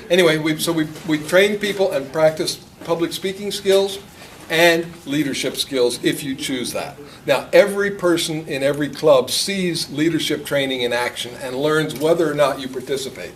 Anyway, we train people and practice public speaking skills and leadership skills if you choose that. Now, every person in every club sees leadership training in action and learns whether or not you participate.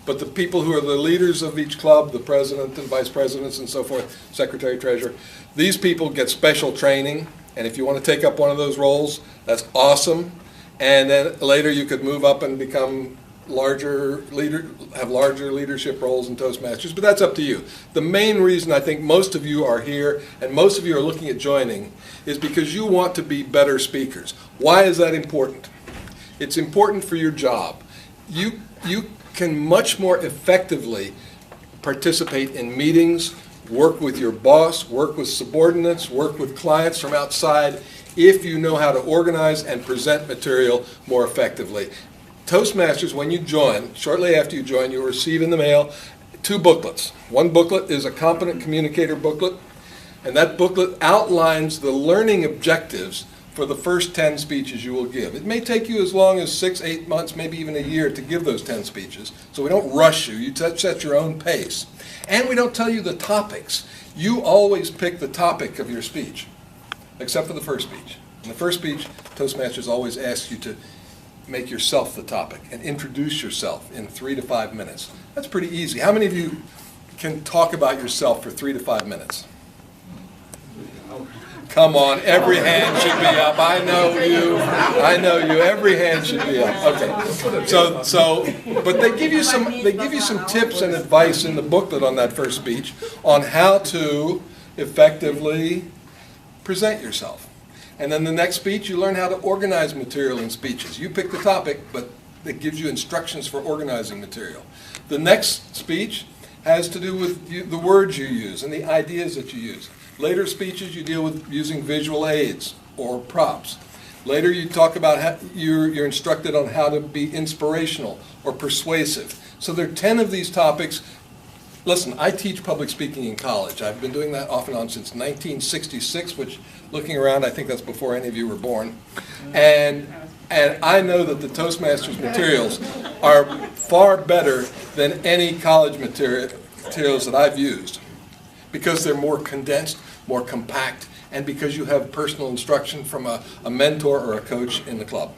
But the people who are the leaders of each club, the president and vice presidents and so forth, secretary, treasurer, these people get special training. And if you want to take up one of those roles, that's awesome. And then later you could move up and become have larger leadership roles in Toastmasters, but that's up to you. The main reason I think most of you are here and most of you are looking at joining is because you want to be better speakers. Why is that important? It's important for your job. You can much more effectively participate in meetings, work with your boss, work with subordinates, work with clients from outside if you know how to organize and present material more effectively. Toastmasters, when you join, shortly after you join, you'll receive in the mail 2 booklets. One booklet is a competent communicator booklet, and that booklet outlines the learning objectives for the first 10 speeches you will give. It may take you as long as 6, 8 months, maybe even a year to give those 10 speeches, so we don't rush you. You set your own pace. And we don't tell you the topics. You always pick the topic of your speech, except for the first speech. In the first speech, Toastmasters always asks you to make yourself the topic and introduce yourself in 3 to 5 minutes. That's pretty easy. How many of you can talk about yourself for 3 to 5 minutes? Come on, every hand should be up. I know you. Every hand should be up. Okay. But they give you some tips and advice in the booklet on that first speech on how to effectively present yourself. And then the next speech, you learn how to organize material in speeches. You pick the topic, but it gives you instructions for organizing material. The next speech has to do with the words you use and the ideas that you use. Later speeches, you deal with using visual aids or props. Later, you talk about how you're instructed on how to be inspirational or persuasive. So there are 10 of these topics. Listen, I teach public speaking in college. I've been doing that off and on since 1966, which, looking around, I think that's before any of you were born. And I know that the Toastmasters materials are far better than any college materials that I've used because they're more condensed, more compact, and because you have personal instruction from a mentor or a coach in the club.